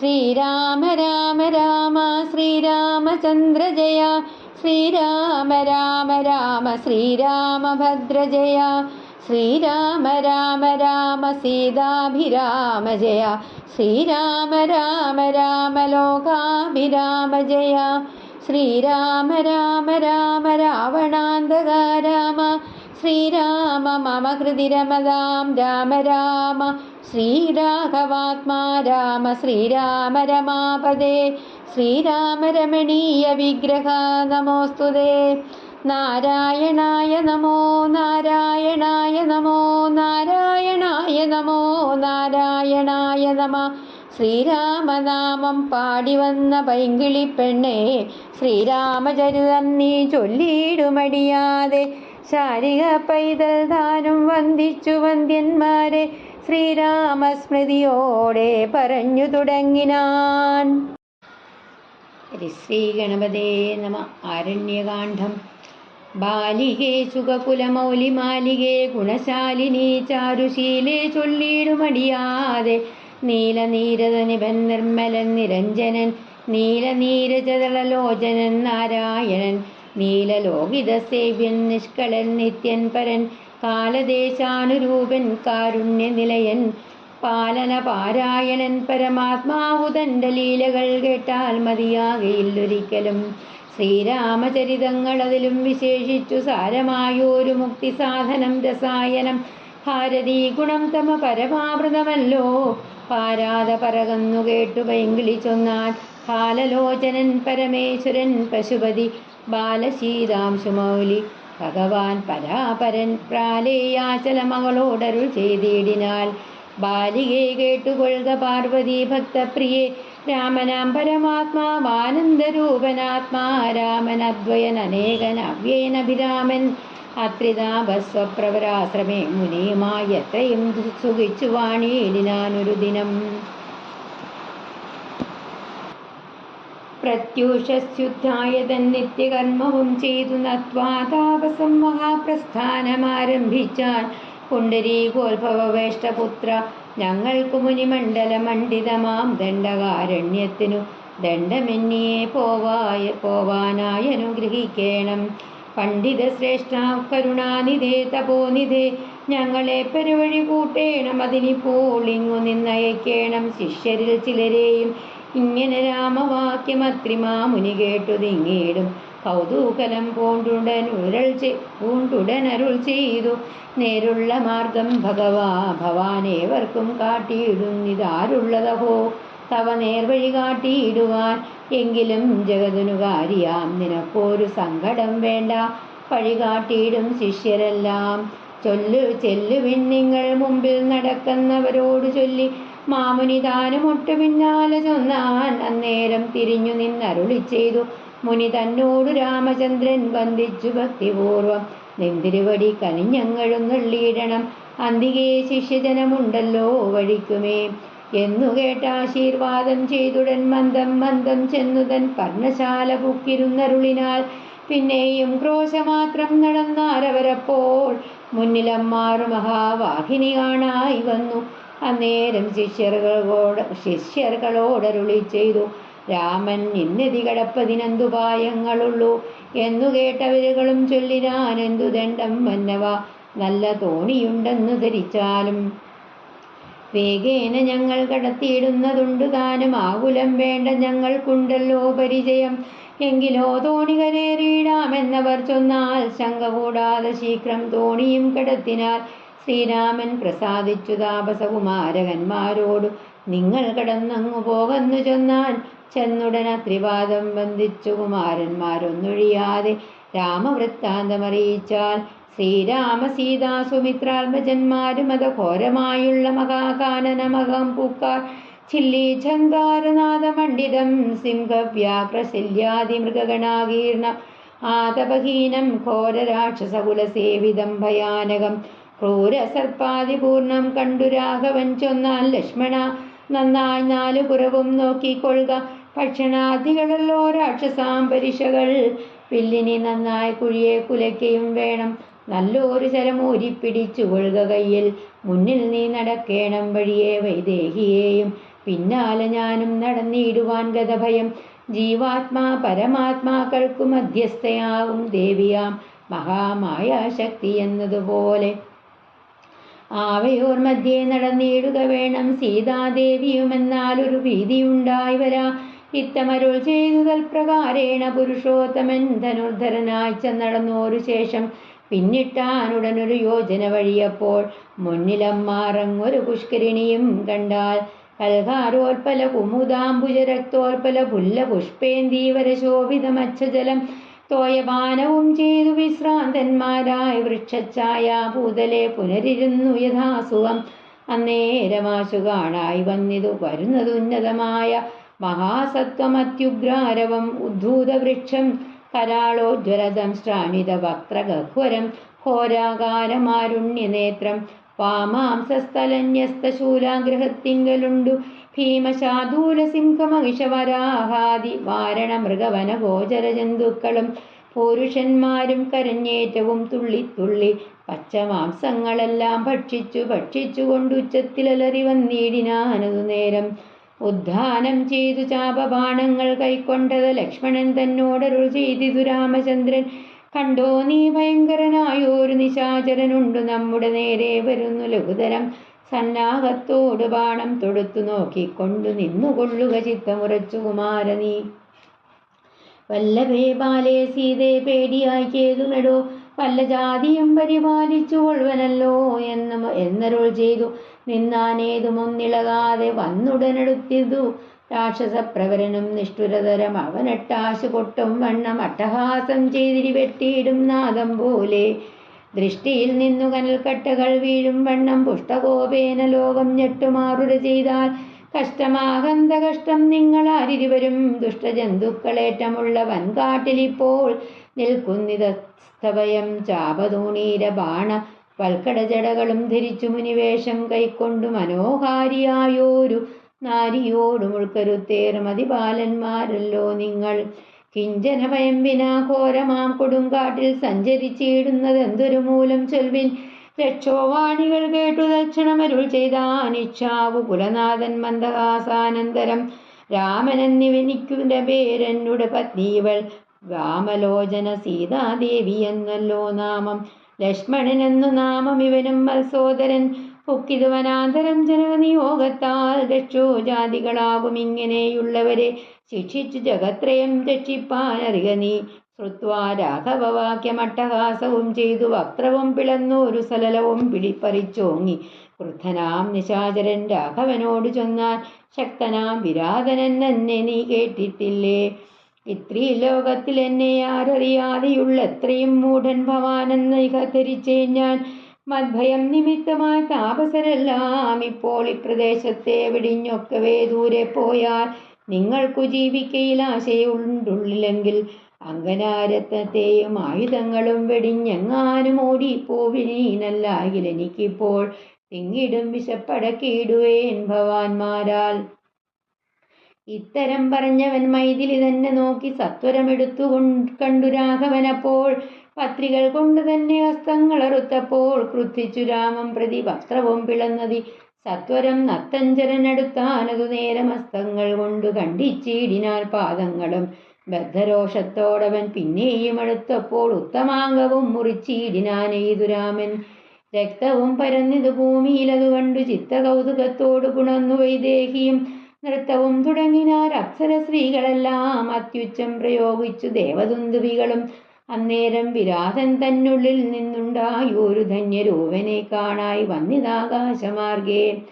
ശ്രീരാമ രാമ രാമ ശ്രീരാമചന്ദ്ര ജയ. ശ്രീരാമ രാമ രാമ ശ്രീരാമഭദ്ര ജയ. ശ്രീരാമ രാമ രാമ സീതാഭിരാമ ജയ. ശ്രീരാമ രാമ രാമ ലോകാഭിരാമ ജയ. ശ്രീരാമ രാമ രാമ രാവണാന്തക രാമ. ശ്രീരാമ മമ ഹൃദി രമതാം രാമ രാമ. ശ്രീരാഘവാത്മാ രാമ. ശ്രീരാമ രമാപദേ. ശ്രീരാമ രമണീയ വിഗ്രഹ നമോസ്തുതേ. നാരായണായ നമോ നാരായണായ നമോ നാരായണായ നമോ നാരായണായ നമ. ശ്രീരാമനാമം പാടിവന്ന പൈങ്കിളിപ്പെണ്ണേ, ശ്രീരാമചരിതം നീ ചൊല്ലിയിടുമടിയാതെ. ശാരിക പൈതൽ താനും വന്ദിച്ചു വന്ദ്യന്മാരെ, ശ്രീരാമസ്മൃതിയോടെ പറഞ്ഞു തുടങ്ങിനാൻ. ശ്രീ ഗണപതേ നമ. ആരണ്യകാന്ഡം. ബാലികേ സുഖകുലമൗലിമാലികേ ഗുണശാലിനി ചാരുശീലേ ചൊല്ലിയിടുമടിയാതെ. നീലനീരത നിബൻ നിർമ്മലൻ നിരഞ്ജനൻ നീലനീരജതളലോചനൻ നാരായണൻ നീലലോകിത സേവ്യൻ നിഷ്കളൻ നിത്യൻ പരൻ കാലദേശാനുരൂപൻ കാരുണ്യനിലയൻ പാലന പാരായണൻ പരമാത്മാവുതൻ്റെ ലീലകൾ കേട്ടാൽ മതിയാകയില്ലൊരിക്കലും. ശ്രീരാമചരിതങ്ങൾ അതിലും വിശേഷിച്ചു സാരമായൊരു മുക്തിസാധനം രസായനം ഭാരതീ ഗുണം തമ പരമാവൃതമല്ലോ. പാരാത പറകന്നു കേട്ടു പൈങ്കിളി ചൊന്നാൻ ബാലലോചനൻ പരമേശ്വരൻ പശുപതി ബാലശീതാംശുമൗലി ഭഗവാൻ പരാപരൻ പ്രാലേയാചല മകളോടരുൾ ചെയ്തിടിനാൽ. ബാലികെ കേട്ടുകൊള്ളുക പാർവതി ഭക്തപ്രിയെ, രാമനാം പരമാത്മാവാനന്ദരൂപനാത്മാ രാമനദ്വയൻ അനേകൻ അവ്യേനഭിരാമൻ അത്രിതാപസ്വപ്രവരാശ്രമേ മുനിയുമായി എത്രയും സുഖിച്ചു വാണിയിടിനാനൊരു ദിനം. പ്രത്യൂഷസ്യുദ്ധായ തന്നിത്യകർമ്മവും ചെയ്തു നത്വാ താപസം മഹാപ്രസ്ഥാനമാരംഭിച്ചാൻ. പുണ്ടരീകോത്ഭവേഷ്ടപുത്ര, ഞങ്ങൾക്കു മുനിമണ്ഡലമണ്ഡിതമാം ദണ്ഡകാരണ്യത്തിനു ദണ്ഡമെന്നിയെ പോവാനായി അനുഗ്രഹിക്കേണം. പണ്ഡിത ശ്രേഷ്ഠ കരുണാനിധേ തപോനിധേ, ഞങ്ങളെ പെരുവഴി കൂട്ടേണം. അതിനിപ്പോൾ ഇങ്ങു നിന്നയക്കേണം. ശിഷ്യരിൽ ചിലരെയും ഇങ്ങനെ രാമവാക്യമത്രിമാമുനി കേട്ടു തിങ്ങിയിടും. കൗതൂകലം പൂണ്ടുടനരുൾ ചെയ്തു. നേരുള്ള മാർഗം ഭവാനേവർക്കും കാട്ടിയിടുന്നിതാരുള്ളതഹോ തവ നേർവഴി കാട്ടിയിടുവാൻ. എങ്കിലും ജഗതനുകാരിയാം നിനക്കൊരു സങ്കടം വേണ്ട, വഴി കാട്ടിയിടും ശിഷ്യരെല്ലാം. ചെല്ലുവിൻ നിങ്ങൾ മുമ്പിൽ നടക്കുന്നവരോട് ചൊല്ലി. മാമുനി താനും ഒട്ടു പിന്നാലെ ചൊന്നാൻ. അന്നേരം തിരിഞ്ഞു നിന്നരുളി ചെയ്തു മുനി തന്നോടു രാമചന്ദ്രൻ വന്ദിച്ചു ഭക്തിപൂർവം. നിന്തിരുവടി കനിഞ്ഞങ്ങഴുന്നള്ളിയിടണം, അന്തികേ ശിഷ്യജനമുണ്ടല്ലോ വഴിക്കുമേ എന്നു കേട്ട ആശീർവാദം ചെയ്തുടൻ മന്ദം മന്ദം ചെന്നുതൻ പർണശാല പുക്കിരുന്നരുളിനാൽ. പിന്നെയും ക്രോശമാത്രം നടന്നാരവരപ്പോൾ മുന്നിലമ്മാറു മഹാവാഹിനി കാണായി വന്നു. അന്നേരം ശിഷ്യർകളോടരുളി ചെയ്തു, രാമൻ ഇന്നെതി കടപ്പതിനെന്തുപായങ്ങളുള്ളൂ എന്നു കേട്ടവരുകളും ചൊല്ലിനാൻ. എന്തു ദണ്ഡം മന്നവ, നല്ല തോണിയുണ്ടെന്നു ധരിച്ചാലും വേഗേന ഞങ്ങൾ കടത്തിയിടുന്നതുണ്ടു താനും. ആകുലം വേണ്ട, ഞങ്ങൾക്കുണ്ടല്ലോ പരിചയം. എങ്കിലോ തോണി കരേറിയിടാമെന്നവർ ചൊന്നാൽ ശങ്ക കൂടാതെ ശീഘ്രം തോണിയും കടത്തിനാൽ. ശ്രീരാമൻ പ്രസാദിച്ചു താപസകുമാരകന്മാരോടു നിങ്ങൾ കടന്നങ്ങു പോകന്നു ചൊന്നാൻ. ചെന്നുടന ത്രിവാദം വന്ദിച്ചു കുമാരന്മാരൊന്നൊഴിയാതെ രാമവൃത്താന്തമറിയിച്ചാൽ. ശ്രീരാമ സീതാ സുമിത്രാത്മജന്മാരും മതഘോരമായുള്ള മഹാകാനനമകം പൂക്കാർ. ചില്ലി ഝങ്കാരനാഥമണ്ഡിതം സിംഹവ്യാഘ്രശല്യാദി മൃഗഗണാകീർണം ആതപഹീനം ഘോരരാക്ഷസകുലസേവിതം ഭയാനകം ക്രൂരസർപ്പാതിപൂർണം കണ്ടു രാഘവൻ ചൊന്നാൽ. ലക്ഷ്മണ, നന്നായി നാലു പുറവും നോക്കിക്കൊള്ളുക. ഭക്ഷണാദികളല്ലോ രാക്ഷസാം പരിഷകൾ. വില്ലിനി നന്നായി കുഴിയെ കുലയ്ക്കയും വേണം. നല്ലൊരു ശരമൂരിപ്പിടിച്ചു കൊള്ളുക കയ്യിൽ. മുന്നിൽ നീ നടക്കേണം വഴിയെ വൈദേഹിയെയും പിന്നാലെ ഞാനും നടന്നിടുവാൻ ഗതഭയം. ജീവാത്മാ പരമാത്മാക്കൾക്കു മധ്യസ്ഥയാകും ദേവിയാം മഹാമായ ശക്തി എന്നതുപോലെ ആവയോർ മധ്യേ നടന്നിടുക വേണം സീതാദേവിയുമെന്നാലൊരു ഭീതിയുണ്ടായി വരാ. ഇത്തമരുൾ ചെയ്തു തൽപ്രകാരേണ പുരുഷോത്തമൻ ധനുർധരനായി ചെന്നടന്നോരു ശേഷം പിന്നിട്ടാനുടനൊരു യോജന വഴിയപ്പോൾ മുന്നിലമ്മാറങ്ങൊരു പുഷ്കരിണിയും കണ്ടാൽ. കൽഹാരോൽപല കുമുദാംബുജരക്തോൽപല പുല്ല പുഷ്പേന്ദീവര ശോഭിതമച്ഛജലം തോയപാനവും ചെയ്തു വിശ്രാന്തന്മാരായ വൃക്ഷഛായ ഭൂതലെ പുനരിരുന്നു യഥാസുഖം. അന്നേരമാശു കാണായി വന്നിതു വരുന്നതുന്നതമായ മഹാസത്വമത്യുഗ്രാരവം ഉദ്ധൂതവൃക്ഷം കരാളോജ്വലതം ശ്രാണിത വക്ത്രഗഹ്വരം ഘോരാകാരമാരുണ്യനേത്രം വാമാംസസ്ഥലന്യസ്തശൂലാഗ്രഹത്തിങ്കലുണ്ടു ഭീമശാദൂലസിംഹമഹിഷവരാഹാദി വാരണ മൃഗവന ഗോചര ജന്തുക്കളും പുരുഷന്മാരും കരഞ്ഞേറ്റവും തുള്ളിത്തുള്ളി പച്ചമാംസങ്ങളെല്ലാം ഭക്ഷിച്ചു കൊണ്ടുച്ചത്തിലലറി വന്നിടിനാനതു നേരം. ഉദ്ധാനം ചെയ്തു ചാപബാണങ്ങൾ കൈക്കൊണ്ടത് ലക്ഷ്മണൻ തന്നോടരുൾ ചെയ്തിതു രാമചന്ദ്രൻ. കണ്ടോ നീ ഭയങ്കരനായോരു നിശാചരനുണ്ടു നമ്മുടെ നേരെ വരുന്നു ലഘുതരം. സന്നാഹത്തോട് ബാണം തൊടുത്തു നോക്കിക്കൊണ്ടു നിന്നുകൊള്ളുക ചിത്തമുറച്ചു കുമാരനീ. വല്ലഭേ ബാലേ സീതേ പേടിയായി ചെയ്തുമെടോ വല്ല ജാതിയും പരിപാലിച്ചു കൊള്ളുവനല്ലോ എന്നരുൾ ചെയ്തു. നിന്നാനേതുമൊന്നിളകാതെ വന്നുടനെടുത്തിതു രാക്ഷസപ്രവരനും നിഷ്ഠുരതരം അവനട്ടാശു പൊട്ടും വണ്ണം അട്ടഹാസം ചെയ്തിരി വെട്ടിയിടും നാദം പോലെ. ദൃഷ്ടിയിൽ നിന്നു കനൽക്കട്ടകൾ വീഴും വണ്ണം പുഷ്ടകോപേന ലോകം ഞെട്ടുമാറുര ചെയ്താൽ കഷ്ടമാകന്ത കഷ്ടം നിങ്ങളാരിരുവരും ദുഷ്ടജന്തുക്കളേറ്റമുള്ള വൻകാട്ടിലിപ്പോൾ നിൽക്കുന്നിതസ്തഭയം. ചാപതൂണീര ബാണ വൽക്കടജടകളും ധരിച്ചു മുനിവേഷം കൈക്കൊണ്ടു മനോഹാരിയായോരു നാരിയോടും ഉൾക്കരുത്തേറും അതിബാലന്മാരല്ലോ നിങ്ങൾ. കിഞ്ചന ഭയം വിനാ ഘോരമാം കൊടുങ്കാട്ടിൽ സഞ്ചരിച്ചിടുന്നതെന്തൊരു മൂലം ചൊൽവിൻ. രക്ഷോവാണികൾ കേട്ടു തൽക്ഷണമരുൾ ചെയ്താനിച്ഛാവു കുലനാഥൻ മന്ദഹാസാനന്തരം. രാമനെന്നിവനിക്കുന്റെ പേരെന്നുടെ പത്നി ഇവൾ രാമലോചന സീതാദേവി എന്നല്ലോ നാമം. ലക്ഷ്മണനെന്നു നാമം ഇവനും മത്സോദരൻ. പൊക്കിതു വനാന്തരം ജനനിയോഗത്താൽ രക്ഷോജാതികളാകും ഇങ്ങനെയുള്ളവരെ ശിക്ഷിച്ചു ജഗത്രയം രക്ഷിപ്പാനറിക നീ. ശ്രുത്വാ രാഘവവാക്യമട്ടഹാസവും ചെയ്തു വക്ത്രവും പിളന്നോരു സലലവും പിടിപ്പറിച്ചോങ്ങി. ക്രുദ്ധനാം നിശാചരൻ രാഘവനോട് ചൊന്നാൻ ശക്തനാം വിരാതനൻ എന്നെ നീ കേട്ടിട്ടില്ലേ. ഇത്രീ ലോകത്തിൽ എന്നെ ആരറിയാതെയുള്ള എത്രയും മൂഢൻ ഭവാനെന്ന് ധരിച്ചേ ഞാൻ. മദ്ഭയം നിമിത്തമായി താപസരെല്ലാം ഇപ്പോൾ ഇപ്രദേശത്തെ വെടിഞ്ഞൊക്കവേ ദൂരെ പോയാൽ നിങ്ങൾക്കു ജീവിക്കയിൽ ആശയുണ്ടുള്ളിലെങ്കിൽ അങ്കനാരത്നത്തെയും ആയുധങ്ങളും വെടിഞ്ഞെങ്ങാനും ഓടിപ്പോവിനീനല്ലാകിൽ എനിക്കിപ്പോൾ തിങ്ങിടും വിശപ്പടക്കിയിടുവേൻ ഭവാന്മാരാൽ. ഇത്തരം പറഞ്ഞവൻ മൈഥിലി തന്നെ നോക്കി സത്വരമെടുത്തു കണ്ടു രാഘവനപ്പോൾ. പത്രികൾ കൊണ്ട് തന്നെ ഹസ്തങ്ങളറുത്തപ്പോൾ ക്രുദ്ധിച്ചു രാമം പ്രതി വസ്ത്രവും പിളന്നതി. സത്വരം നത്തഞ്ചരനടുത്താനതു നേരം ഹസ്തങ്ങൾ കൊണ്ടു ഖണ്ഡിച്ചിടിനാൽ പാദങ്ങളും. ബദ്ധരോഷത്തോടവൻ പിന്നെയും അടുത്തപ്പോൾ ഉത്തമാംഗവും മുറിച്ചിടിനാനെയ്തു രാമൻ. രക്തവും പരന്നിതു ഭൂമിയിലതു കണ്ടു ചിത്തകൗതുകത്തോടു പുണർന്നു വൈദേഹിയും. നൃത്തവും തുടങ്ങിനാർ അപ്സര സ്ത്രീകളെല്ലാം അത്യുച്ചം പ്രയോഗിച്ചു ദേവദുന്ദുവികളും. അന്നേരം വിരാതൻ തന്നുള്ളിൽ നിന്നുണ്ടായൊരു ധന്യരൂപനെ കാണായി വന്നിതാകാശമാർഗേ.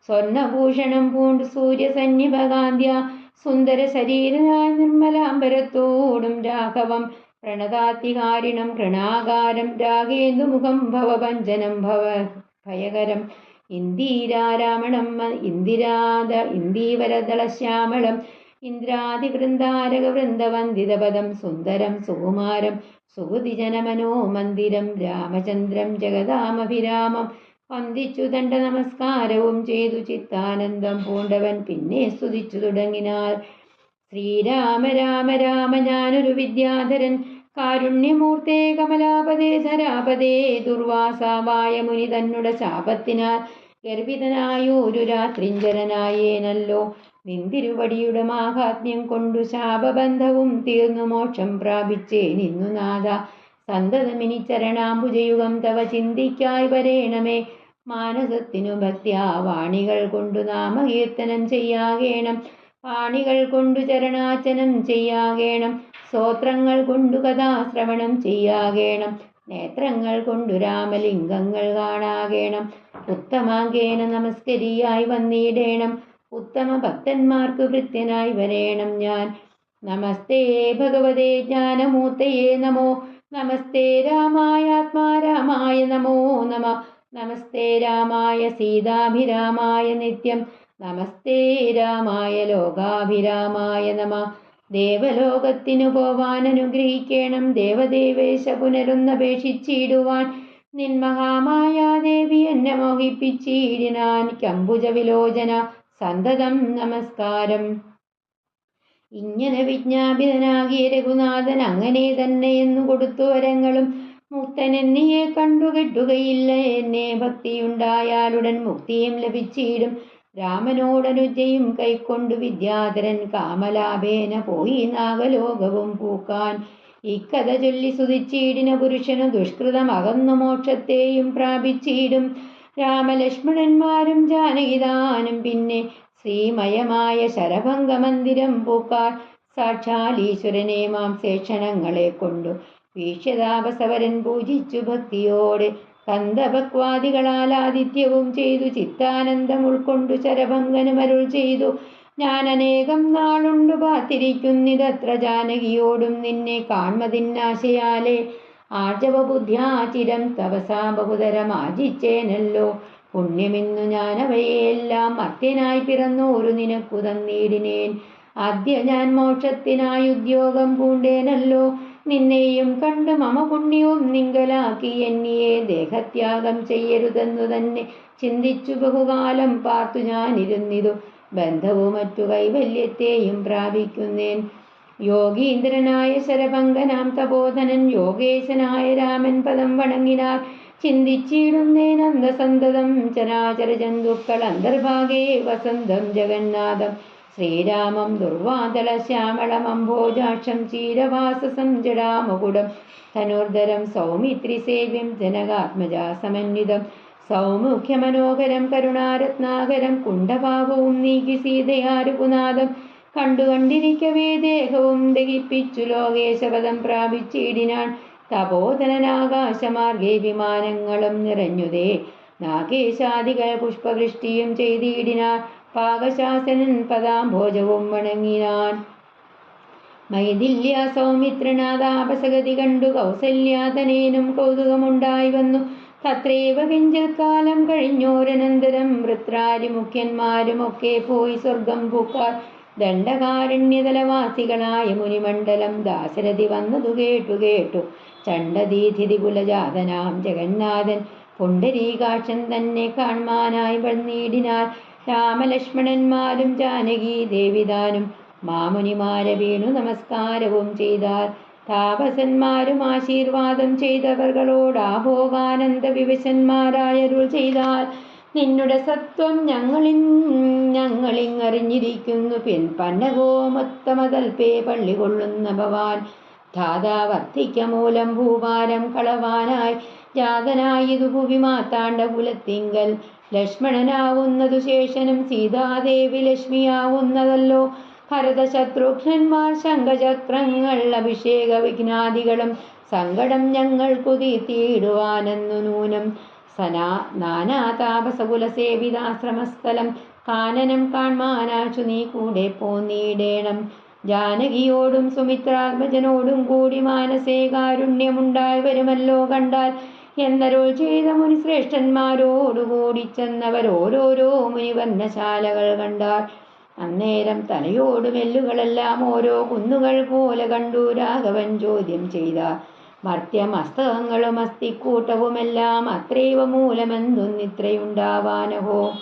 സ്വർണഭൂഷണം പൂണ്ടു സൂര്യസന്നിഭകാന്ത്യ സുന്ദര ശരീരനായി നിർമ്മലാംബരത്തോടും രാഘവം പ്രണതാത്തികാരിണം കൃണാകാരം രാഗേന്ദുമുഖം ഭവഭഞ്ജനം ഭയകരം. ഇന്ദീരാരാമണം ഇന്ദീവരദളശ്യാമളം ഇന്ദ്രാദിവൃന്ദാരകവൃന്ദവന്ദിതപദം സുന്ദരം സുകുമാരം സുഹൃതിജനമനോ മന്ദിരം. രാമചന്ദ്രം ജഗദാമഭിരാമം വന്ദിച്ചു ദണ്ഡ നമസ്കാരവും ചെയ്തു ചിത്താനന്ദം പൂണ്ടവൻ പിന്നെ സ്തുതിച്ചു തുടങ്ങിനാർ. ശ്രീരാമ രാമ രാമ ഞാനൊരു വിദ്യാധരൻ കാരുണ്യമൂർത്തേ കമലാപദേ ധരാപദേ. ദുർവാസാവായ മുനി തന്നുടെ ശാപത്തിനാൽ ഗർഭിതനായൊരു രാത്രിഞ്ചരനായേനല്ലോ. നിന്തിരുവടിയുടെ മാഹാത്മ്യം കൊണ്ടു ശാപബന്ധവും തീർന്നു മോക്ഷം പ്രാപിച്ചേ നിന്നു നാഥ. സന്തതമിനി ചരണാംബുജയുഗം തവ ചിന്തിക്കായി വരേണമേ. മാനസത്തിനു ഭക്ത്യാ വാണികൾ കൊണ്ടു നാമകീർത്തനം ചെയ്യാകേണം. പാണികൾ കൊണ്ടു ചരണാർച്ചനം ചെയ്യാകേണം. സ്തോത്രങ്ങൾ കൊണ്ടു കഥാശ്രവണം ചെയ്യാകേണം. നേത്രങ്ങൾ കൊണ്ടു രാമലിംഗങ്ങൾ കാണാകേണം. ഉത്തമാങ്കേന നമസ്കരിയായി വന്നിടേണം. ഉത്തമ ഭക്തന്മാർക്ക് ഭൃത്യനായി വരേണം ഞാൻ. നമസ്തേ ഭഗവതേ ജ്ഞാനമൂർത്തയേ നമോ. നമസ്തേ രാമായ ആത്മാരാമായ നമോ നമ. നമസ്തേ രാമായ സീതാഭിരാമായ നിത്യം. നമസ്തേ രാമായ ലോകാഭിരാമായ നമ. ദേവലോകത്തിനു പോവാൻ അനുഗ്രഹിക്കണം. ദേവദേവേശ പുനരൊന്നപേക്ഷിച്ചിടുവാൻ. നിൻ മഹാമായാദേവി എന്നെ മോഹിപ്പിച്ചിടിനാൻ. കമ്പുജ വിലോചന സന്തതം നമസ്കാരം. ഇങ്ങനെ വിജ്ഞാപിതനാകിയ രഘുനാഥൻ അങ്ങനെ തന്നെ എന്നു കൊടുത്തു വരങ്ങളും. മുക്തനെന്നിയെ കണ്ടുകെട്ടുകയില്ല. എന്നെ ഭക്തിയുണ്ടായാലുടൻ മുക്തിയും ലഭിച്ചിടും. രാമനോടനുജയും കൈക്കൊണ്ടു വിദ്യാധരൻ കാമലാഭേന പോയി നാഗലോകവും പൂക്കാൻ. ഇക്കഥ ചൊല്ലി സുതിച്ചിടിന പുരുഷനു ദുഷ്കൃതം അകന്നു മോക്ഷത്തെയും പ്രാപിച്ചിടും. രാമലക്ഷ്മണന്മാരും ജാനകിദാനും പിന്നെ ശ്രീമയമായ ശരഭംഗമന്ദിരം പൂക്കാർ. സാക്ഷാൽ ഈശ്വരനെ മാം ശേഷണങ്ങളെ കൊണ്ടു വീക്ഷ്യതാപസവരൻ പൂജിച്ചു ഭക്തിയോടെ. കന്ദഭക്വാദികളാൽ ആതിഥ്യവും ചെയ്തു ചിത്താനന്ദം ഉൾക്കൊണ്ടു ശരഭംഗനുമരുൾ ചെയ്തു. ഞാൻ അനേകം നാളുണ്ടു പാത്തിരിക്കുന്നിതത്ര ജാനകിയോടും നിന്നെ കാൺമതിന്നാശയാലേ. ആർജവബുദ്ധ്യാ ചിരം തപസാ ബഹുതരം ആർജിച്ചേനല്ലോ. പുണ്യമിന്നു ഞാനവയെല്ലാം മർത്യനായി പിറന്നോരു നിനക്കു തന്നിടിനേൻ. ആദ്യ ഞാൻ മോക്ഷത്തിനായി ഉദ്യോഗം പൂണ്ടേനല്ലോ. നിന്നെയും കണ്ടു മമ പുണ്യവും നിങ്കലാക്കി എന്നിയെ ദേഹത്യാഗം ചെയ്യരുതെന്നു തന്നെ ചിന്തിച്ചു ബഹുകാലം പാർത്തു ഞാനിരുന്നിതു. ബന്ധവും മറ്റു കൈവല്യത്തെയും പ്രാപിക്കുന്നേൻ. യോഗീന്ദ്രനായ ശരഭംഗനാം തപോധനൻ യോഗേശനായ രാമൻ പദം വണങ്ങിനാർ. ചിന്തിച്ചിടുന്നേനന്ദസന്തതം ചരാചര ജന്തുക്കൾ അന്തർഭാഗേ വസന്തം ജഗന്നാഥം. ശ്രീരാമം ദുർവാതള ശ്യാമളമംഭോജാക്ഷം ചീരവാസസം ജടാമകുടം. ധനുർധരം സൗമിത്രിസേവ്യം ജനകാത്മജാ സമന്വിതം. സൗമുഖ്യമനോഹരം കരുണാരത്നാകരം കുണ്ഡഭാവവും നീക്കി സീതയാ രഘുനാഥം. കണ്ടിരിക്കവേ ദേഹവും ദഹിപ്പിച്ചു ലോകേശപദം പ്രാപിച്ചിടിനാൻ. തപോധനനാകാശമാർഗേ വിമാനങ്ങളും നിറഞ്ഞുതേ. നാഗേശാദികൾ പുഷ്പവൃഷ്ടിയും ചെയ്തിടിനാർ. പാകശാസനൻ പദാംഭോജവും വണങ്ങിനാൻ. മൈഥില്യ സൗമിത്രനാഥാപസഗതി കണ്ടു കൗസല്യാതനേനും കൗതുകമുണ്ടായി വന്നു. തത്രേവ കിഞ്ചൽ കാലം കഴിഞ്ഞോരനന്തരം വൃത്രാരി മുഖ്യന്മാരുമൊക്കെ പോയി സ്വർഗം പൂക്കാർ. ദണ്ഡകാരണ്യതലവാസികളായ മുനിമണ്ഡലം ദാശരഥി വന്നതു കേട്ടു ചണ്ഡദീഥിതി കുലജാതനാം ജഗന്നാഥൻ പുണ്ടരീകാക്ഷൻ തന്നെ കാൺമാനായി വന്നീടിനാർ. രാമലക്ഷ്മണന്മാരും ജാനകി ദേവിതാനും മാമുനിമാരെ വീണു നമസ്കാരവും ചെയ്താർ. താപസന്മാരും ആശീർവാദം ചെയ്തവർകളോട് ആഭോഗാനന്ദ വിവശന്മാരായരുൾ ചെയ്താൽ. നിന്നുടെ സത്വം ഞങ്ങളിങ്ങറിഞ്ഞിരിക്കുന്നു. പന്നഗോമത്തമതൽപേ പള്ളി കൊള്ളുന്ന ഭവാൻ. ധാതാവർത്തിക്ക മൂലം ഭൂഭാരം കളവാനായി ജാതനായിതു ഭുവി മാത്താണ്ട കുലത്തിങ്കൽ. ലക്ഷ്മണനാവുന്നതു ശേഷനും സീതാദേവി ലക്ഷ്മിയാവുന്നതല്ലോ. ഭരതശത്രുഘ്നന്മാർ ശംഖചക്രങ്ങൾ അഭിഷേക വിഘ്നാദികളും സങ്കടം ഞങ്ങൾക്കു തീർത്തിയിടുവാനെന്നു നൂനം. നാനാതാപസകുലസേവിതാശ്രമസ്ഥലം കാനനം കാൺമാനാശു നീ കൂടെ പോന്നിടേണം. ജാനകിയോടും സുമിത്രാത്മജനോടും കൂടി മാനസേ കാരുണ്യമുണ്ടായി വരുമല്ലോ കണ്ടാൽ. എന്നരുൾ ചെയ്ത മുനിശ്രേഷ്ഠന്മാരോടുകൂടി ചെന്നവർ ഓരോരോ മുനിവർണ്ണശാലകൾ കണ്ടാർ. അന്നേരം തലയോടും എല്ലുകളെല്ലാം ഓരോ കുന്നുകൾ പോലെ കണ്ടു രാഘവൻ ചോദ്യം ചെയ്താർ. മർത്യമസ്തകങ്ങളും അസ്ഥിക്കൂട്ടവുമെല്ലാം അത്രൈവ മൂലമെന്തൊന്നിത്രയുണ്ടാവാനഹോ.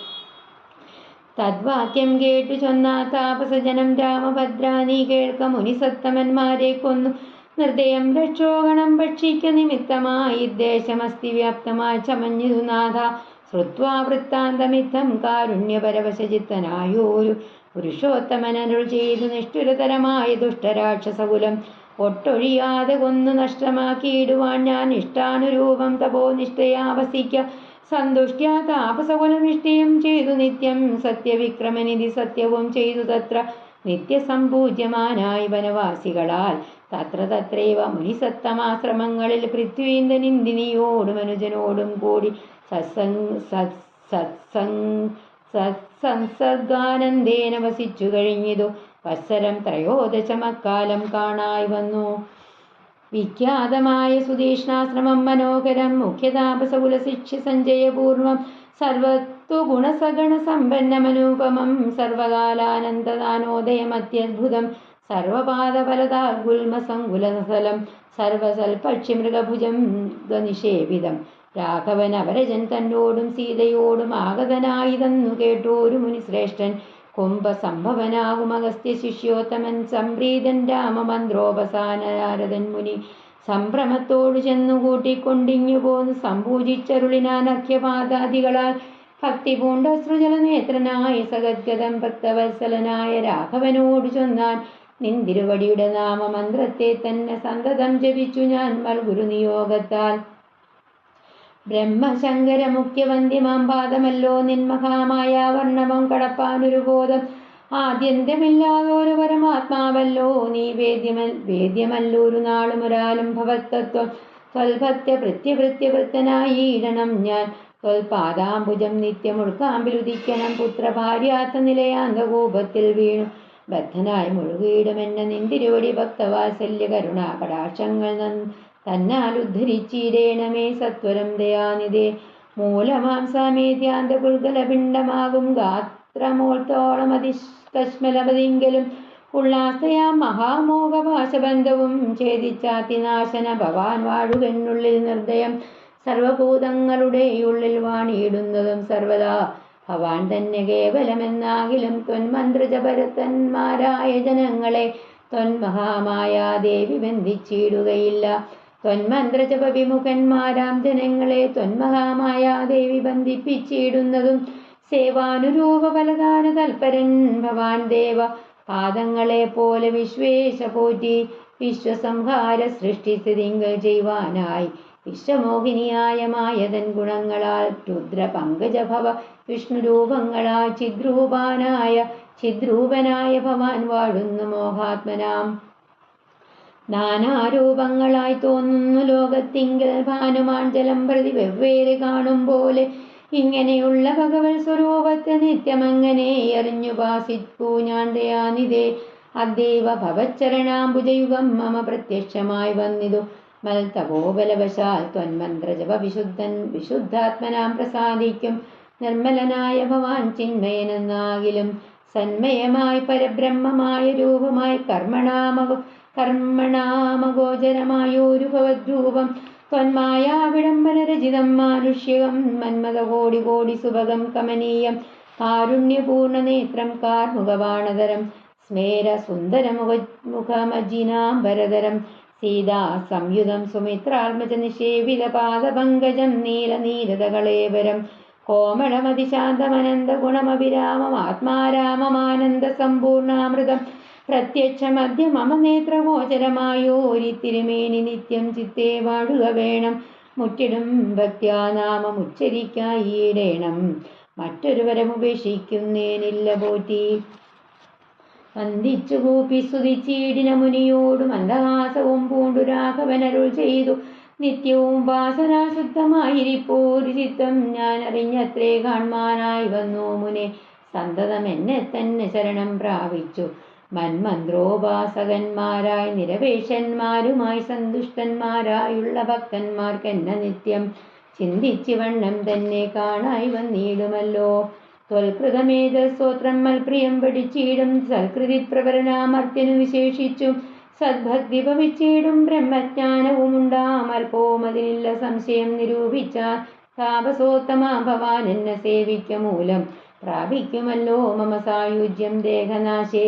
തദ്വാക്യം കേട്ടു ചൊന്ന താപസജനം രാമഭദ്ര നീ കേൾക്ക മുനിസത്തമന്മാരെ കൊന്നു. നിർദ്ദയം രക്ഷോഗണം ഭക്ഷിക്ക നിമിത്തമായി ദേശമസ്തി വ്യാപ്തമായി ചമഞ്ഞിതു നാഥ. ശ്രുത്വാ വൃത്താന്തമിത്തം കാരുണ്യപരവശചിത്തനായോരു പുരുഷോത്തമനരുൾ ചെയ്തു നിഷ്ഠുരതരമായ ദുഷ്ടരാക്ഷസകുലം ഒട്ടൊഴിയാതെ കൊന്നു നഷ്ടമാക്കിയിടുവാൻ ഞാൻ ഇഷ്ടാനുരൂപം തപോനിഷ്ഠയാ വസിക്ക സന്തുഷ്ട്യാ താപസകുലമിഷ്ടിയും ചെയ്തു നിത്യം സത്യവിക്രമനിധി സത്യവും ചെയ്തു തത്ര നിത്യസമ്പൂജ്യമാനായി വനവാസികളാൽ തത്ര തത്രൈവ മുനിസത്തമാശ്രമങ്ങളിൽ പൃഥ്വീന്ദ്രനിന്ദിനിയോടും അനുജനോടും കൂടി സത്സംസർഗാനന്ദേന വസിച്ചു കഴിഞ്ഞിതു വത്സരം ത്രയോദശമക്കാലം കാണായി വന്നു. വിഖ്യാതമായ സുതീഷ്ണാശ്രമം മനോഹരം മുഖ്യതാപസകുലശിക്ഷ്യ സഞ്ജയപൂർവം സർവത്വഗുണസഗണ സമ്പന്നമനൂപമം സർവകാലാനന്ദദാനോദയമത്യദ്ഭുതം സർവപാദഫലതാർഗുൽമസങ്കുലസ്ഥലം സർവസൽപക്ഷിമൃഗഭുജം ഗനിഷേവിതം. രാഘവൻ അവരജൻ തന്നോടും സീതയോടും ആഗതനായിതെന്നു കേട്ടോരു മുനിശ്രേഷ്ഠൻ കുംഭസംഭവനാകും അഗസ്ത്യ ശിഷ്യോത്തമൻ സംപ്രീതൻ രാമമന്ത്രോപസാനാരദൻ മുനി സംഭ്രമത്തോടു ചെന്നു കൂട്ടിക്കൊണ്ടിങ്ങു പോന്നു സംപൂജിച്ചരുളിനാൻ അഖ്യപാദാദികളാൽ ഭക്തി പൂണ്ടശ്രുജലനേത്രനായ സഗദ്ഗതം ഭക്തവത്സലനായ രാഘവനോട് ചൊന്നാൻ നിന്തിരുവടിയുടെ നാമമന്ത്രത്തെ തന്നെ സന്തതം ജപിച്ചു ഞാൻ മൽഗുരു നിയോഗത്താൽ. ബ്രഹ്മശങ്കര മുഖ്യവന്ധ്യമാം പാദമല്ലോ നിന്മഹാമായ വർണ്ണവം കടപ്പാനൊരു ബോധം ആദ്യന്തമില്ലാതൊരു പരമാത്മാവല്ലോ നീ വേദ്യമല്ലൊരു നാളുമൊരാളും ഭവത്തത്വം ത്വൽഭക്ത പ്രത്യവൃത്യവൃത്തനായിടണം ഞാൻ ത്വൽപാദാംബുജം നിത്യമുൾക്കാമ്പിലുദിക്കണം പുത്രഭാര്യാത്ത നിലയാന്തകൂപത്തിൽ വീണു ബദ്ധനായി മുഴുകിയിടുമെന്ന നിന്തിരുവടി ഭക്തവാത്സല്യ കരുണാ കടാക്ഷങ്ങൾ തന്നാൽ ഉദ്ധരിച്ചിടേണമേ സത്വരം ദയാനിധേ. മൂലമാംസമേധ്യാന്ത പുൽകലപിണ്ഡമാകും ഗാത്രമോൾത്തോളം അതികശ്മലപതിങ്കലും ഉള്ളാസ്തയാം മഹാമോഹപാശബന്ധവും ഛേദിച്ചാതിനാശന ഭവാൻ വാഴുകെന്നുള്ളിൽ നിർദ്ദയം സർവഭൂതങ്ങളുടെ ഉള്ളിൽ വാണിയിടുന്നതും സർവദാ ഭവാൻ തന്നെ കേവലമെന്നാകിലും ത്വന്മന്ത്രജപരത്തന്മാരായ ജനങ്ങളെ ത്വന്മഹാമായ ദേവി ബന്ധിച്ചിടുകയില്ല. ത്വന്മന്ത്രജപ വിമുഖന്മാരാം ജനങ്ങളെ ത്വന്മഹാമായ ദേവി ബന്ധിപ്പിച്ചിടുന്നതും സേവാനുരൂപ ഫലദാന തൽപരൻ ഭവാൻ ദേവ പാദങ്ങളെ പോലെ വിശ്വേശ പോറ്റി വിശ്വസംഹാര സൃഷ്ടിസ്ഥിതിങ്ങൾ ചെയ്യുവാനായി വിശ്വമോഹിനിയായ മായതൻ ഗുണങ്ങളാൽ രുദ്ര പങ്കജഭവ വിഷ്ണുരൂപങ്ങളാൽ ചിദ്രൂപനായ ഭവാൻ വാഴുന്നു മോഹാത്മനാം. നാനാരൂപങ്ങളായി തോന്നുന്നു ലോകത്തിങ്കൽ ഭാനുമാഞ്ചലം പ്രതി വെവ്വേറെ കാണും പോലെ ഇങ്ങനെയുള്ള ഭഗവത് സ്വരൂപത്തെ നിത്യമങ്ങനെ അറിഞ്ഞുപാസിപ്പൂ ഞാൻ ദയാനിധേ. അദ്ദേവ ഭവച്ചരണാംബുജയുഗം മമ പ്രത്യക്ഷമായി വന്നിതു മൽതപോബലവശാൽ ത്വന്മന്ത്രജപ വിശുദ്ധാത്മനാം പ്രസാദിക്കും നിർമ്മലനായ ഭവാൻ ചിന്മയനെന്നാകിലും സന്മയമായി പരബ്രഹ്മമായ രൂപമായി കർമ്മണാമഗോചരമായൊരു ഭവദ്രൂപം ത്വന്മായ വിടംബനരചിതം മാനുഷ്യം മന്മഥകോടി കോടി സുഭഗം കമനീയം കാരുണ്യപൂർണനേത്രം കാർമുഖബാണതരം സ്മേര സുന്ദരമുഖമജിനാംബരതരം സീതാ സംയുതം സുമിത്രാത്മജ നിഷേവിത പാദപങ്കജം നീലനീരതകളേവരം കോമളമതിശാന്തമനന്ത ഗുണമഭിരാമം ആത്മാരാമമാനന്ദ സമ്പൂർണാമൃതം പ്രത്യക്ഷമദ്യ മമ നേത്രഗോചരമായോരിത്തിരുമേനി നിത്യം ചിത്തേ വാഴുക വേണം മുറ്റിടും ഭക്ത്യാ നാമമുച്ചരിക്കായിടേണം മറ്റൊരു വരമുപേക്ഷിക്കുന്നേനില്ല പോറ്റി. വന്ദിച്ചു കൂപ്പി സ്തുതിച്ചീടിന മുനിയോടും മന്ദഹാസവും പൂണ്ടു രാഘവനരുൾ ചെയ്തു നിത്യവും വാസനാശുദ്ധമായിരിപ്പോരു ചിത്തം ഞാൻ അറിഞ്ഞത്രേ കാൺമാനായി വന്നു മുനെ സന്തതം എന്നെ തന്നെ ശരണം പ്രാപിച്ചു മന്മന്ത്രോപാസകന്മാരായി നിരപേക്ഷന്മാരുമായി സന്തുഷ്ടന്മാരായുള്ള ഭക്തന്മാർക്കെന്നെ നിത്യം ചിന്തിച്ചിവണ്ണം തന്നെ കാണായി വന്നിടുമല്ലോ. ത്വൽകൃതമേത സ്തോത്രം മൽപ്രിയം പഠിച്ചിടും സൽകൃതി പ്രവരനാമർത്യനു വിശേഷിച്ചു സദ്ഭക്തി ഭവിച്ചിടും ബ്രഹ്മജ്ഞാനവും ഉണ്ടാമൽപോമതിനില്ല സംശയം നിരൂപിച്ച താപസോത്തമാ ഭവാൻ എന്നെ സേവിക്ക മൂലം പ്രാപിക്കുമല്ലോ മമ സായുജ്യം ദേഹനാശേ.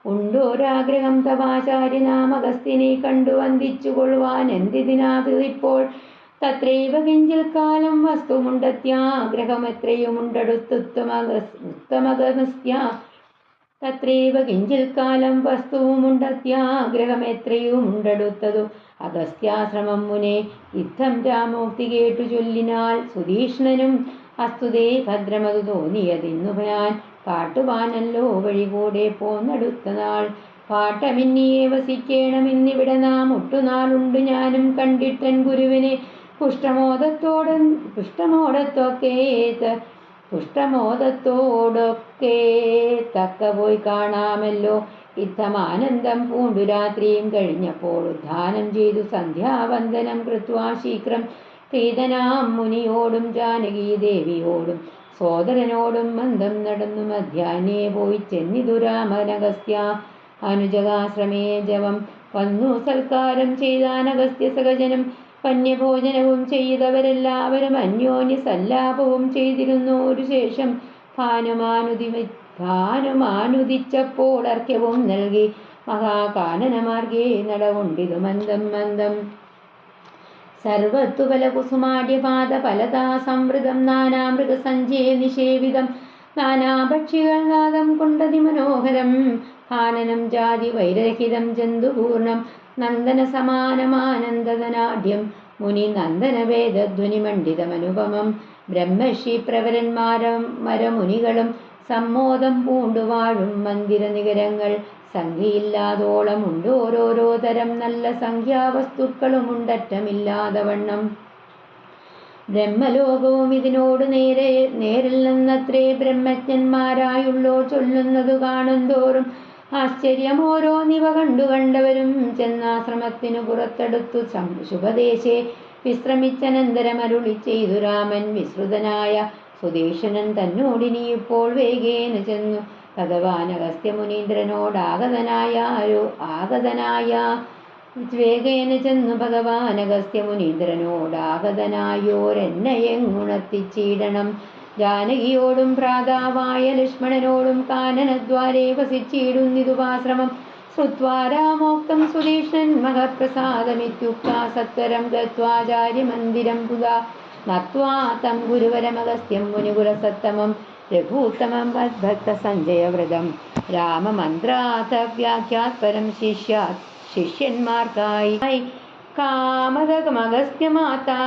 ഉണ്ടോരാഗ്രഹം തവാചാര്യനാമഗസ്തിനെ കണ്ടു വന്ദിച്ചു കൊള്ളുവാൻ എന്തിനാതിപ്പോൾ തത്രൈവ കിഞ്ചിൽ കാലം വസ്തുമുണ്ടത്യാഗ്രഹമെത്രയുമുണ്ടടുത്തുത്തമഗമസ്യ തത്രൈവ കിഞ്ചിൽ കാലം വസ്തുവുമുണ്ടത്യാഗ്രഹമെത്രയുമുണ്ടടുത്തതു അഗസ്ത്യാശ്രമം മുനെ യുദ്ധം രാമോക്തി കേട്ടു ചൊല്ലിനാൽ സുധീഷ്ണനും അസ്തുതേ ഭദ്രമതു തോന്നിയതിന്നു ഞാൻ കാട്ടുവാനല്ലോ വഴികൂടെ പോന്നടുത്ത നാൾ പാട്ടമിന്നിയെ വസിക്കേണമെന്നിവിടെ നാം ഒട്ടുനാളുണ്ട് ഞാനും കണ്ടിട്ടൻ ഗുരുവിനെ പുഷ്ടമോദത്തോടൊക്കെ തക്ക പോയി കാണാമല്ലോ ഇത്തമാനന്ദം പൂണ്ടു രാത്രിയും കഴിഞ്ഞപ്പോൾ ഉദ്ധാനം ചെയ്തു സന്ധ്യാവന്ദനം കൃത്വാ ശീഘ്രം പ്രീതനാം മുനിയോടും ജാനകീ ദേവിയോടും സോദരനോടും മന്ദം നടന്നു മധ്യാഹ്നേ പോയി ചെന്നിതു രാമനഗസ്ത്യ അനുജകാശ്രമേ ജവം വന്നു സൽക്കാരം ചെയ്താനഗസ്ത്യ സഹജനം പന്യഭോജനവും ചെയ്തവരെല്ലാവരും അന്യോന്യ സല്ലാപവും ചെയ്തിരുന്നു ഒരു ശേഷം ഭാനുമാനുദിച്ചപ്പോൾ അർഘ്യവും നൽകി മഹാകാനനമാർഗേ നടകൊണ്ടിതു മന്ദം മന്ദം സർവത്തുബലകുസുമാഢ്യപാദ ഫലതാ സംവൃതം നാനാമൃഗസഞ്ചേ നിഷേവിതം നാനാഭക്ഷികൾ നാദം കൊണ്ടതി മനോഹരം ഹാനനം ജാതി വൈരഹിതം ജന്തുപൂർണം നന്ദന സമാനമാനന്ദനാഢ്യം മുനി നന്ദന വേദധ്വനി മണ്ഡിതമനുപമം ബ്രഹ്മർഷി പ്രവരന്മാരമുനികളും സമ്മോദം പൂണ്ടുവാഴും മന്ദിര നികരങ്ങൾ സംഖ്യയില്ലാതോളമുണ്ട് ഓരോരോ തരം നല്ല സംഖ്യാവസ്തുക്കളുമുണ്ടറ്റമില്ലാതെ വണ്ണം ബ്രഹ്മലോകവും ഇതിനോട് നേരിൽ നിന്നത്രേ ബ്രഹ്മജ്ഞന്മാരായുള്ളോ ചൊല്ലുന്നതു കാണുന്തോറും ആശ്ചര്യം ഓരോന്നിവ കണ്ടവരും ചെന്നാശ്രമത്തിനു പുറത്തെടുത്തു ശുഭദേശേ വിശ്രമിച്ചനന്തരമരുളി ചെയ്തു രാമൻ വിശ്രുതനായ സുധീഷണൻ തന്നോടിനി ഇപ്പോൾ വേഗേന ചെന്നു ഭഗവാൻ വേഗേന ചെന്നു ഭഗവാൻ അഗസ്ത്യമുനീന്ദ്രനോടാഗതനായോരെന്നയെങ്ങുണർത്തിച്ചിടണം ജാനകിയോടും ഭ്രാതാവായ ലക്ഷ്മണനോടും കാനനദ്വാരേ വസിച്ചിടുന്നിതുപാശ്രമം ശ്രുത്വാ രാമോക്തം സുധീഷ്ണൻ മഹപ്രസാദമിത്യുക്താ സത്വരം ഗത്വാചാര്യമന്ദിരം പുതാ നത്വാ തം ഗുരുവരമഗസ്ത്യം മുനികുലസത്തമം രഘൂത്തമം ഭക്തസഞ്ജയവ്രതം രാമമന്ത്രാർത്ഥ വ്യാഖ്യാത്പരം ശിഷ്യന്മാർക്കായി കാമദമഗസ്ത്യമാതാ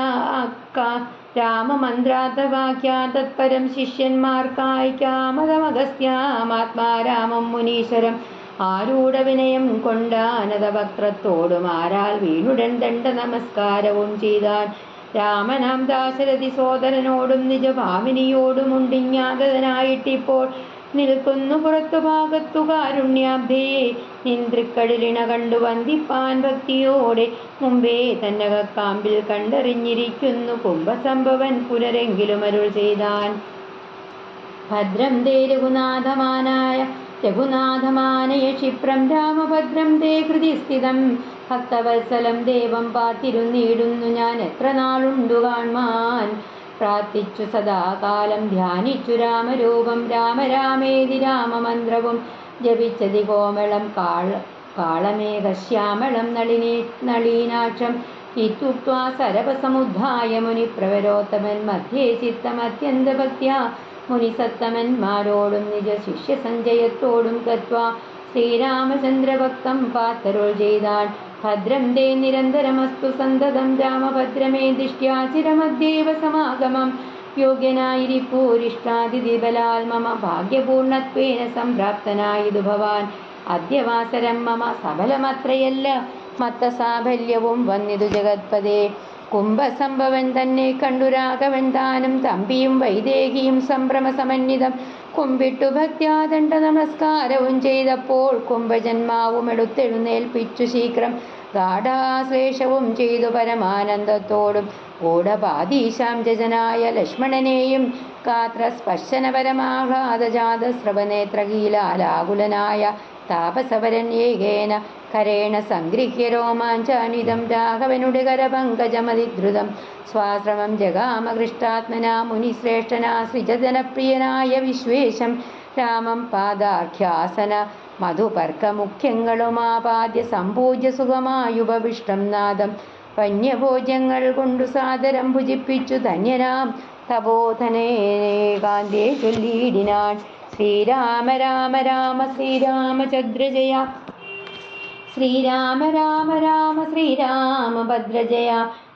രാമമന്ത്രാർത്ഥവാക്യാതത്പരം ശിഷ്യന്മാർക്കായി കാമദമഗസ്ത്യാമാത്മാരാമം മുനീശ്വരം ആരൂഢവിനയം കൊണ്ടാനതവക്രത്തോടും ആരാൽ വീണുടൻ ദണ്ഡ നമസ്കാരവും ചെയ്താൻ രാമനാം ദാശരഥി സോദരനോടും നിജഭാമിനിയോടും ഉണ്ടിഞ്ഞാഗതനായിട്ടിപ്പോൾ നിൽക്കുന്നു പുറത്തു ഭാഗത്തു കാരുണ്യാബ്ധേ നിന്ത്രിക്കടലിണ കണ്ടു വന്ദിപ്പാൻ ഭക്തിയോടെ മുമ്പേ തന്നകക്കാമ്പിൽ കണ്ടറിഞ്ഞിരിക്കുന്നു കുംഭസംഭവൻ പുനരെങ്കിലും അരുൾ ചെയ്താൻ ഭദ്രം തേ രഘുനാഥമാനയ ക്ഷിപ്രം രാമഭദ്രം തേ ഹൃദിസ്ഥിതം ഭക്തവത്സലം ദേവം പാത്തിരുന്നിടുന്നു ഞാൻ എത്ര നാളുണ്ടു കാൺമാൻ പ്രാർത്ഥിച്ചു സദാകാലം ധ്യാനിച്ചു രാമരൂപം രാമരാമേതി രാമമന്ത്രവും ജപിച്ചതി കോമളം കാളമേഘശ്യാമളം നളീനാക്ഷം ഇത്യുക്ത്വാ സരപസമുദ്ധായ മുനിപ്രവരോത്തമൻ മധ്യേ ചിത്തമത്യന്തഭക്ത്യാ മുനിസത്തമന്മാരോടും നിജ ശിഷ്യ സഞ്ജയത്തോടും ഗത്വാ ശ്രീരാമചന്ദ്രഭക്തം പാത്തരുൾ ചെയ്താൻ ഭദ്രം തേ നിരന്തരമസ്തു സന്തതം രാമഭദ്രമേ ദിഷ്ട്യാ ചിരമദ്യേവ സമാഗമം യോഗ്യനായിരിപ്പൂരിഷ്ടാതിഥിബലാൽ മമ ഭാഗ്യപൂർണത്വേന സംപ്രാപ്തനായിതു ഭവാൻ അദ്യവാസരം മമ സഫലമത്രയല്ല മത്ത സാഫല്യവും വന്നിതു ജഗത്പദേ കുംഭസംഭവൻ തന്നെ കണ്ടു രാഘവൻ താനും തമ്പിയും വൈദേഹിയും സംഭ്രമസമന്വിതം കുമ്പിട്ടു ഭക്ത്യാദണ്ഡ നമസ്കാരവും ചെയ്തപ്പോൾ കുംഭജന്മാവും എടുത്തെഴുന്നേൽപ്പിച്ചു ശീഘ്രം ഗാഠാശ്ലേഷവും ചെയ്തു പരമാനന്ദത്തോടും ഗൂഢപാദീശാം ജജനായ ലക്ഷ്മണനെയും ഗാത്രസ്പർശനപരമാഹ്ലാദജാതസ്രവനേത്രകീലാലാകുലനായ താപസവരൻ ഏകേന കരേണ സംഗൃഹ്യ രോമാഞ്ചാനിതം രാഘവനുടെ കരപങ്കജമതിദ്രുതം സ്വാശ്രമം ജഗാമകൃഷ്ടാത്മനാ മുനിശ്രേഷ്ഠനാശ്രിജനപ്രിയനായ വിശ്വേശം രാമം പാദാർഘ്യാസന മധുപർക്കമുഖ്യങ്ങളുമാപാദ്യ സമ്പൂജ്യ സുഖമായുപവിഷ്ടം നാദം വന്യഭോജ്യങ്ങൾ കൊണ്ടു സാദരം ഭുജിപ്പിച്ചു ധന്യനാം തപോധനേ കാന്തേ ചൊല്ലിയിടിനാൻ. ശ്രീരാമ രാമ രാമ ശ്രീരാമചന്ദ്ര ജയ, ശ്രീരാമ രാമ രാമ ശ്രീരാമഭദ്ര ജയ,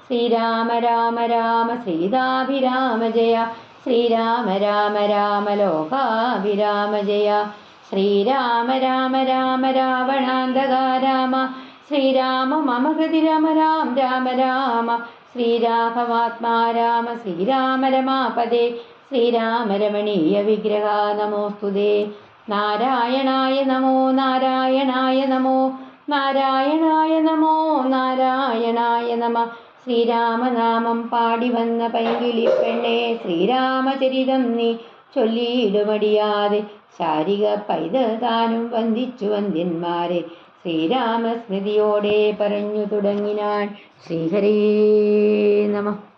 ശ്രീരാമ രാമ രാമ സീതാഭിരാമ ജയ, ശ്രീരാമ രാമ രാമ ലോകാഭിരാമ ജയ, ശ്രീരാമ രാമ രാമ രാവണാന്തക രാമ, ശ്രീരാമ മമ ഹൃദി രമ രാം രാമ രാമ, ശ്രീരാഘവാത്മാ രാമ ശ്രീരാമ രമാപദേ, ശ്രീരാമ രമണീയ വിഗ്രഹ നമോസ്തുതേ. നാരായണായ നമോ നാരായണായ നമോ നാരായണായ നമോ നാരായണായ നമ. ശ്രീരാമനാമം പാടി വന്ന പൈങ്കിളി പെണ്ണെ, ശ്രീരാമചരിതം നീ ചൊല്ലിയിടുമടിയാതെ. ശാരിക പൈതൽ താനും വന്ദിച്ചു വന്ദ്യന്മാരെ, ശ്രീരാമസ്മൃതിയോടെ പറഞ്ഞു തുടങ്ങിനാൻ. ശ്രീഹരേ നമഃ.